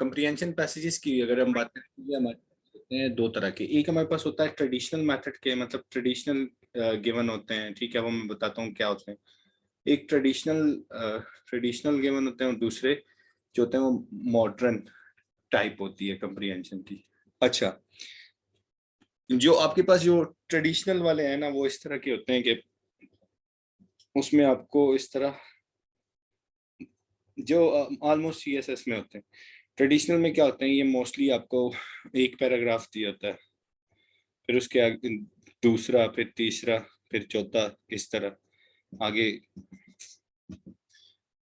Comprehension passages की अगर हम बात करें, हमारे होते हैं दो तरह के। एक हमारे पास होता है ट्रेडिशनल मेथड के, मतलब ट्रेडिशनल गिवन होते हैं, ठीक है, वो मैं बताता हूँ क्या होते हैं। एक ट्रेडिशनल गिवन होते हैं और दूसरे जो होते हैं वो मॉडर्न टाइप होती है कंप्रीहेंशन की। अच्छा, जो आपके पास जो ट्रेडिशनल वाले हैं ना, वो इस तरह के होते हैं कि उसमें आपको इस तरह जो ऑलमोस्ट सीएसएस में होते हैं। ट्रेडिशनल में क्या होते हैं, ये मोस्टली आपको एक पैराग्राफ दिया होता है, फिर उसके आगे दूसरा, फिर तीसरा, फिर चौथा, इस तरह आगे।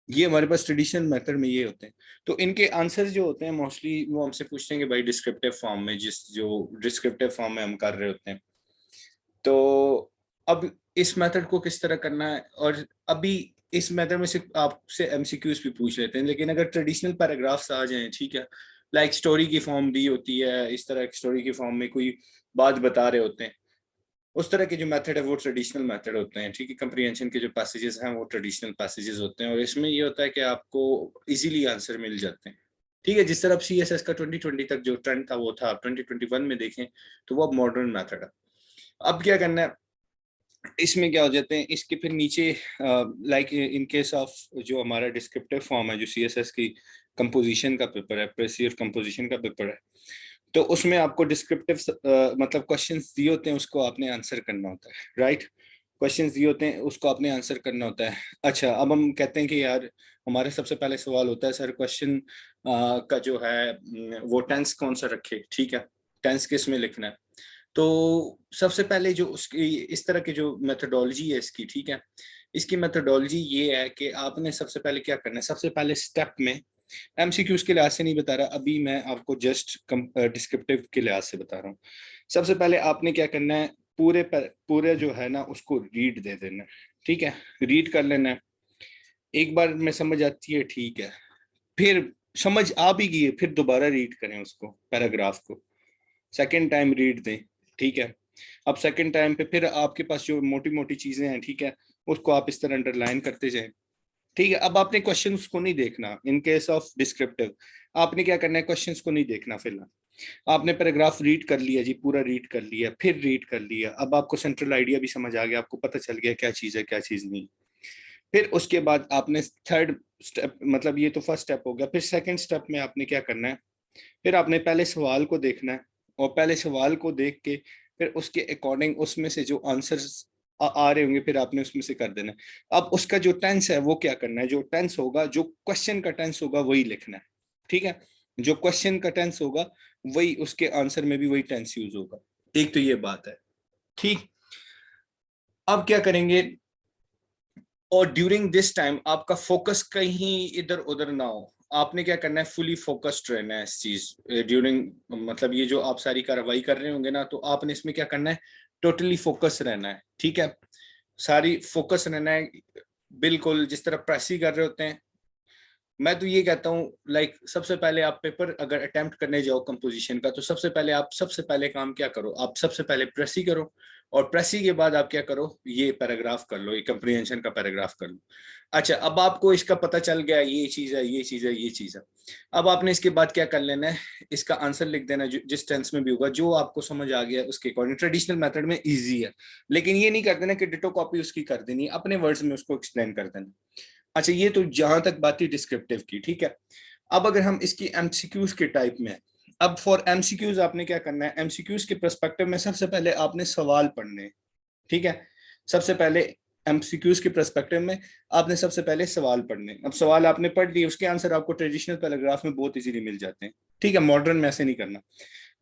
ये हमारे पास ट्रेडिशनल मेथड में ये होते हैं। तो इनके आंसर जो होते हैं मोस्टली वो हमसे पूछते हैं कि भाई डिस्क्रिप्टिव फॉर्म में, जो डिस्क्रिप्टिव फॉर्म में हम कर रहे होते हैं। तो अब इस मेथड को किस तरह करना है, और अभी इस मेथड में सिर्फ आपसे एमसीक्यूज भी पूछ लेते हैं, लेकिन अगर ट्रेडिशनल पैराग्राफ्स आ जाएं, ठीक है, लाइक स्टोरी की फॉर्म दी होती है, इस तरह स्टोरी की फॉर्म में कोई बात बता रहे होते हैं, उस तरह के जो मेथड है वो ट्रेडिशनल मेथड होते हैं, ठीक है। कंप्रीहेंशन के जो पैसेजेस हैं वो ट्रेडिशनल पैसेजेस होते हैं, और इसमें ये होता है कि आपको इजीली आंसर मिल जाते हैं, ठीक है। जिस तरह सीएसएस का 2020 तक जो ट्रेंड था वो था, आप 2021 में देखें तो वो अब मॉडर्न मेथड है। अब क्या करना है, इसमें क्या हो जाते हैं, इसके फिर नीचे लाइक इन केस ऑफ जो हमारा डिस्क्रिप्टिव फॉर्म है, जो सीएसएस की कंपोजिशन का पेपर है, प्रेसियर कंपोजिशन का पेपर है, तो उसमें आपको डिस्क्रिप्टिव मतलब क्वेश्चंस दिए होते हैं, उसको आपने आंसर करना होता है, राइट। क्वेश्चंस दिए होते हैं, उसको आपने आंसर करना होता है। अच्छा, अब हम कहते हैं कि यार हमारे सबसे पहले सवाल होता है, सर क्वेश्चन का जो है वो टेंस कौन सा रखे, ठीक है, टेंस किस में लिखना है। तो सबसे पहले जो उसकी इस तरह की जो मेथोडोलॉजी है इसकी, ठीक है, इसकी मेथोडोलॉजी ये है कि आपने सबसे पहले क्या करना है, सबसे पहले स्टेप में, एमसीक्यूज के लिहाज से नहीं बता रहा अभी मैं आपको, जस्ट डिस्क्रिप्टिव के लिहाज से बता रहा हूँ। सबसे पहले आपने क्या करना है, पूरे जो है ना उसको रीड दे देना है, ठीक है, रीड कर लेना है। एक बार में समझ आती है, ठीक है, फिर समझ आ भी गई है, फिर दोबारा रीड करें उसको, पैराग्राफ को सेकेंड टाइम रीड दें, ठीक है। अब सेकेंड टाइम पे फिर आपके पास जो मोटी मोटी चीजें हैं, ठीक है, उसको आप इस तरह अंडरलाइन करते जाएं, ठीक है। अब आपने क्वेश्चंस को नहीं देखना, इन केस ऑफ डिस्क्रिप्टिव आपने क्या करना है, क्वेश्चंस को नहीं देखना फिलहाल। आपने पैराग्राफ रीड कर लिया जी, पूरा रीड कर लिया, फिर रीड कर लिया, अब आपको सेंट्रल आइडिया भी समझ आ गया, आपको पता चल गया क्या चीज है क्या चीज नहीं। फिर उसके बाद आपने थर्ड स्टेप, मतलब ये तो फर्स्ट स्टेप हो गया, फिर सेकेंड स्टेप में आपने क्या करना है, फिर आपने पहले सवाल को देखना है, और पहले सवाल को देख के फिर उसके अकॉर्डिंग उसमें से जो आंसर्स आ रहे होंगे फिर आपने उसमें से कर देना है। अब उसका जो टेंस है वो क्या करना है, जो टेंस होगा, जो क्वेश्चन का टेंस होगा वही लिखना है, ठीक है। जो क्वेश्चन का टेंस होगा वही उसके आंसर में भी वही टेंस यूज होगा। एक तो ये बात है, ठीक। अब क्या करेंगे, और ड्यूरिंग दिस टाइम आपका फोकस कहीं इधर उधर ना हो, आपने क्या करना है, फुली फोकस्ड रहना है इस चीज ड्यूरिंग, मतलब ये जो आप सारी कार्रवाई कर रहे होंगे ना, तो आपने इसमें क्या करना है, टोटली फोकस रहना है, ठीक है, सारी फोकस रहना है, बिल्कुल जिस तरह प्रेस ही कर रहे होते हैं। मैं तो ये कहता हूँ लाइक सबसे पहले आप पेपर अगर अटेम्प्ट करने जाओ कंपोजिशन का, तो सबसे पहले आप सबसे पहले काम क्या करो, आप सबसे पहले प्रेसी करो, और प्रेसी के बाद आप क्या करो, ये पैराग्राफ कर लो, ये कंप्रीहेंशन का पैराग्राफ कर लो। अच्छा, अब आपको इसका पता चल गया, ये चीज है, ये चीज है, ये चीज है। अब आपने इसके बाद क्या कर लेना है, इसका आंसर लिख देना जिस टेंस में भी होगा, जो आपको समझ आ गया उसके अकॉर्डिंग। ट्रेडिशनल मेथड में इजी है, लेकिन ये नहीं कर देना कि डिटो कॉपी उसकी कर देनी, अपने वर्ड्स में उसको एक्सप्लेन कर देना। अच्छा, ये तो जहां तक बात थी डिस्क्रिप्टिव की, ठीक है। अब अगर हम इसकी एमसीक्यूज के टाइप में, अब फॉर एमसीक्यूज आपने क्या करना है, एमसीक्यूज के पर्सपेक्टिव में सबसे पहले आपने सवाल पढ़ने, ठीक है। सबसे पहले एमसीक्यूज के पर्सपेक्टिव में आपने सबसे पहले सवाल पढ़ने। अब सवाल आपने पढ़ लिए, उसके आंसर आपको ट्रेडिशनल पैराग्राफ में बहुत इजीली मिल जाते हैं, ठीक है। मॉडर्न में ऐसे नहीं करना,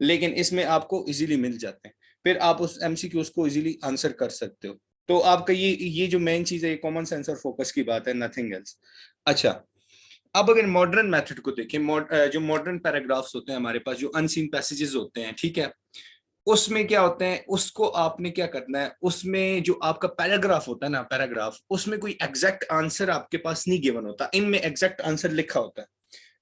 लेकिन इसमें आपको इजीली मिल जाते हैं, फिर आप उस एमसीक्यूज को इजीली आंसर कर सकते हो। तो आपका ये जो मेन चीज है, ये कॉमन सेंस और फोकस की बात है, नथिंग एल्स। अच्छा, अब अगर मॉडर्न मेथड को देखें, जो मॉडर्न पैराग्राफ्स होते हैं हमारे पास, जो अनसीन पैसेजेस होते हैं, ठीक है, उसमें क्या होते हैं, उसको आपने क्या करना है, उसमें जो आपका पैराग्राफ होता है ना, पैराग्राफ, उसमें कोई एग्जैक्ट आंसर आपके पास नहीं गिवन होता, इनमें एग्जैक्ट आंसर लिखा होता है,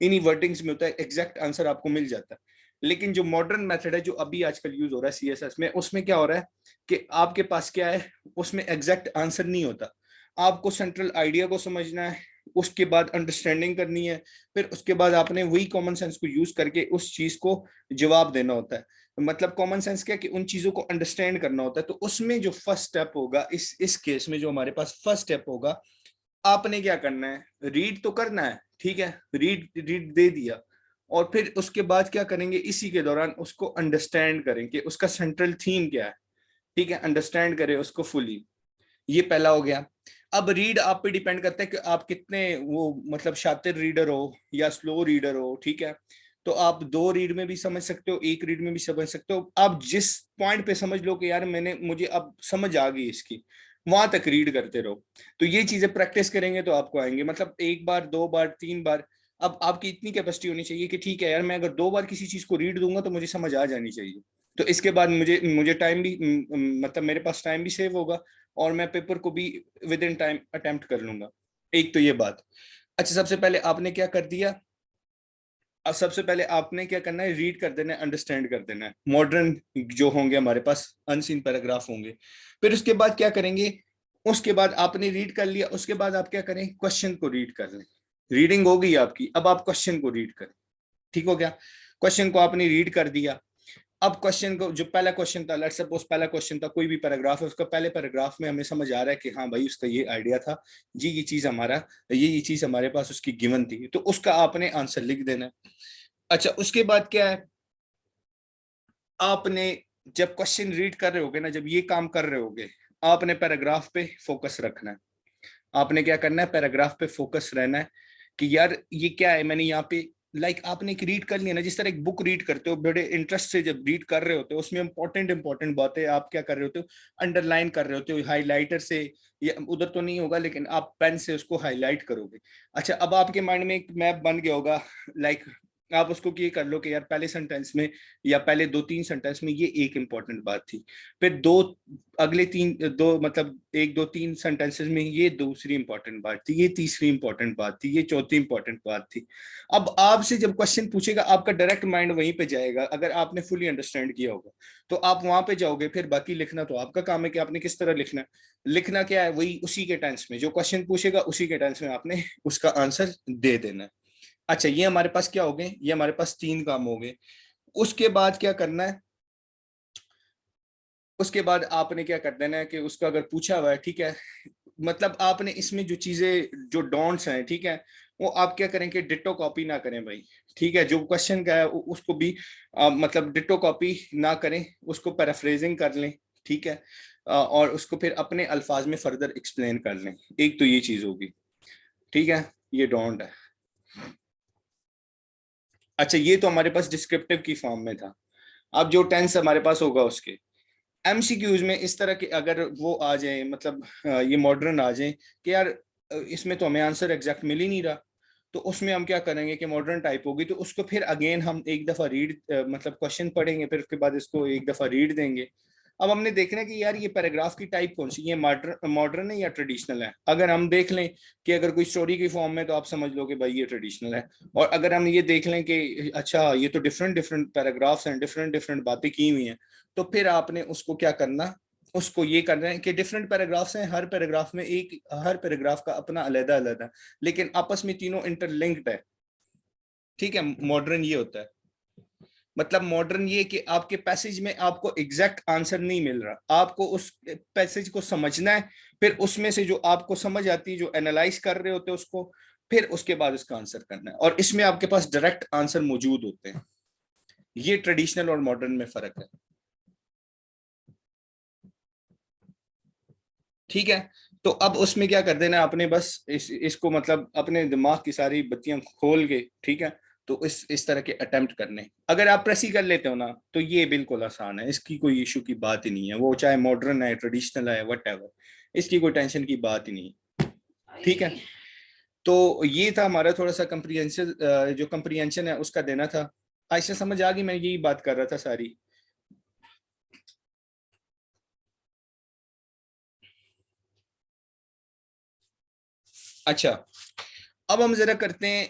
इन्हीं वर्डिंग्स में होता है, एग्जैक्ट आंसर आपको मिल जाता है। लेकिन जो मॉडर्न मेथड है, जो अभी आजकल यूज हो रहा है सीएसएस में, उसमें क्या हो रहा है कि आपके पास क्या है, उसमें एग्जैक्ट आंसर नहीं होता, आपको सेंट्रल आइडिया को समझना है, उसके बाद अंडरस्टैंडिंग करनी है, फिर उसके बाद आपने वही कॉमन सेंस को यूज करके उस चीज को जवाब देना होता है। मतलब कॉमन सेंस क्या कि उन चीजों को अंडरस्टैंड करना होता है। तो उसमें जो फर्स्ट स्टेप होगा, इस केस में जो हमारे पास फर्स्ट स्टेप होगा, आपने क्या करना है, रीड तो करना है, ठीक है, रीड रीड दे दिया, और फिर उसके बाद क्या करेंगे, इसी के दौरान उसको अंडरस्टैंड करेंगे, उसका सेंट्रल थीम क्या है, ठीक है, अंडरस्टैंड करें उसको फुली। ये पहला हो गया। अब रीड आप पे डिपेंड करता है कि आप कितने वो मतलब शातिर रीडर हो या स्लो रीडर हो, ठीक है। तो आप 2 रीड में भी समझ सकते हो, 1 रीड में भी समझ सकते हो। आप जिस पॉइंट पे समझ लो कि यार मुझे अब समझ आ गई इसकी, वहां तक रीड करते रहो। तो ये चीजें प्रैक्टिस करेंगे तो आपको आएंगे, मतलब 1 बार, 2 बार, 3 बार। अब आपकी इतनी कैपेसिटी होनी चाहिए कि ठीक है यार, मैं अगर 2 बार किसी चीज को रीड दूंगा तो मुझे समझ आ जानी चाहिए। तो इसके बाद मुझे मुझे टाइम भी मतलब मेरे पास टाइम भी सेव होगा, और मैं पेपर को भी विद इन टाइम अटेम्प्ट कर लूंगा। एक तो ये बात। अच्छा, सबसे पहले आपने क्या कर दिया, अब सबसे पहले आपने क्या करना है, रीड कर देना है, अंडरस्टैंड कर देना है। मॉडर्न जो होंगे हमारे पास अनसीन पैराग्राफ होंगे। फिर उसके बाद क्या करेंगे, उसके बाद आपने रीड कर लिया, उसके बाद आप क्या करें, क्वेश्चन को रीड कर लें। रीडिंग हो गई आपकी, अब आप क्वेश्चन को रीड करें। ठीक हो गया, क्वेश्चन को आपने रीड कर दिया। अब क्वेश्चन को, जो पहला क्वेश्चन था, लेट्स सपोज पहला क्वेश्चन था, कोई भी पैराग्राफ है, उसका पहले पैराग्राफ में हमें समझ आ रहा है कि हाँ भाई उसका ये आइडिया था, ये चीज हमारा, ये चीज हमारे पास उसकी गिवन थी, तो उसका आपने आंसर लिख देना है। अच्छा, उसके बाद क्या है, आपने जब क्वेश्चन रीड कर रहे होगे ना, जब ये काम कर रहे होगे, आपने पैराग्राफ पे फोकस रखना है। आपने क्या करना है, पैराग्राफ पे फोकस रहना है कि यार ये क्या है, मैंने यहाँ पे आपने एक रीड कर लिया ना, जिस तरह एक बुक रीड करते हो बड़े इंटरेस्ट से, जब रीड कर रहे होते हो उसमें इंपॉर्टेंट इंपॉर्टेंट बातें आप क्या कर रहे होते हो, अंडरलाइन कर रहे होते हो हाईलाइटर से, या उधर तो नहीं होगा लेकिन आप पेन से उसको हाईलाइट करोगे। अच्छा, अब आपके माइंड में एक मैप बन गया होगा, लाइक आप उसको ये कर लो कि यार पहले सेंटेंस में या पहले 2-3 सेंटेंस में ये एक इंपॉर्टेंट बात थी, फिर अगले 3-2 मतलब 1-2-3 सेंटेंसेस में ये दूसरी इंपॉर्टेंट बात थी, ये तीसरी इंपॉर्टेंट बात थी, ये चौथी इंपॉर्टेंट बात थी। अब आपसे जब क्वेश्चन पूछेगा, आपका डायरेक्ट माइंड वहीं पे जाएगा, अगर आपने फुली अंडरस्टैंड किया होगा तो आप वहां पे जाओगे। फिर बाकी लिखना तो आपका काम है कि आपने किस तरह लिखना है। लिखना क्या है, वही उसी के टेंस में, जो क्वेश्चन पूछेगा उसी के टेंस में आपने उसका आंसर दे देना है। अच्छा, ये हमारे पास क्या हो गए, ये हमारे पास 3 काम हो गए। उसके बाद क्या करना है, उसके बाद आपने क्या कर देना है कि उसका अगर पूछा हुआ है, ठीक है, मतलब आपने इसमें जो चीजें, जो डोंट्स हैं, ठीक है, वो आप क्या करें कि डिट्टो कॉपी ना करें भाई। ठीक है, जो क्वेश्चन का है उसको भी मतलब डिट्टो कॉपी ना करें, उसको पैराफ्रेजिंग कर लें, ठीक है, और उसको फिर अपने अल्फाज में फर्दर एक्सप्लेन कर लें। एक तो ये चीज होगी, ठीक है, ये डोंट है। अच्छा, ये तो हमारे पास डिस्क्रिप्टिव की फॉर्म में था। अब जो टेंस हमारे पास होगा उसके एमसीक्यूज में इस तरह के अगर वो आ जाए, मतलब ये मॉडर्न आ जाए कि यार इसमें तो हमें आंसर एग्जैक्ट मिल ही नहीं रहा, तो उसमें हम क्या करेंगे कि मॉडर्न टाइप होगी तो उसको फिर अगेन हम एक दफा रीड, मतलब क्वेश्चन पढ़ेंगे, फिर उसके बाद इसको एक दफा रीड देंगे। अब हमने देखना है कि यार ये पैराग्राफ की टाइप कौन सी है, मॉडर्न मॉडर्न है या ट्रेडिशनल है। अगर हम देख लें कि अगर कोई स्टोरी की फॉर्म में, तो आप समझ लो कि भाई ये ट्रेडिशनल है। और अगर हम ये देख लें कि अच्छा ये तो डिफरेंट डिफरेंट पैराग्राफ्स हैं, डिफरेंट डिफरेंट बातें की हुई हैं, तो फिर आपने उसको क्या करना, उसको ये करना है कि डिफरेंट पैराग्राफ्स हैं, हर पैराग्राफ में एक, हर पैराग्राफ का अपना अलग अलग, लेकिन आपस में तीनों इंटरलिंक्ड है। ठीक है, मॉडर्न ये होता है। मतलब मॉडर्न ये कि आपके पैसेज में आपको एग्जैक्ट आंसर नहीं मिल रहा, आपको उस पैसेज को समझना है, फिर उसमें से जो आपको समझ आती है, जो एनालाइज कर रहे होते हैं उसको, फिर उसके बाद उसका आंसर करना है, और इसमें आपके पास डायरेक्ट आंसर मौजूद होते हैं। ये ट्रेडिशनल और मॉडर्न में फर्क है। ठीक है, तो अब उसमें क्या कर देना आपने, बस इसको मतलब अपने दिमाग की सारी बत्तियां खोल के, ठीक है, तो इस तरह के अटेम्प्ट करने, अगर आप प्रेस ही कर लेते हो ना, तो ये बिल्कुल आसान है, इसकी कोई इशू की बात ही नहीं है, वो चाहे मॉडर्न है, ट्रेडिशनल है, वट एवर, इसकी कोई टेंशन की बात ही नहीं है। ठीक है, तो ये था हमारा थोड़ा सा कंप्रीहेंशन, जो कंप्रीहेंशन है उसका देना था। ऐसे समझ आ गई, मैं यही बात कर रहा था सारी। अच्छा, अब हम जरा करते हैं,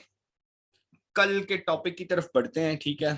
कल के टॉपिक की तरफ बढ़ते हैं, ठीक है।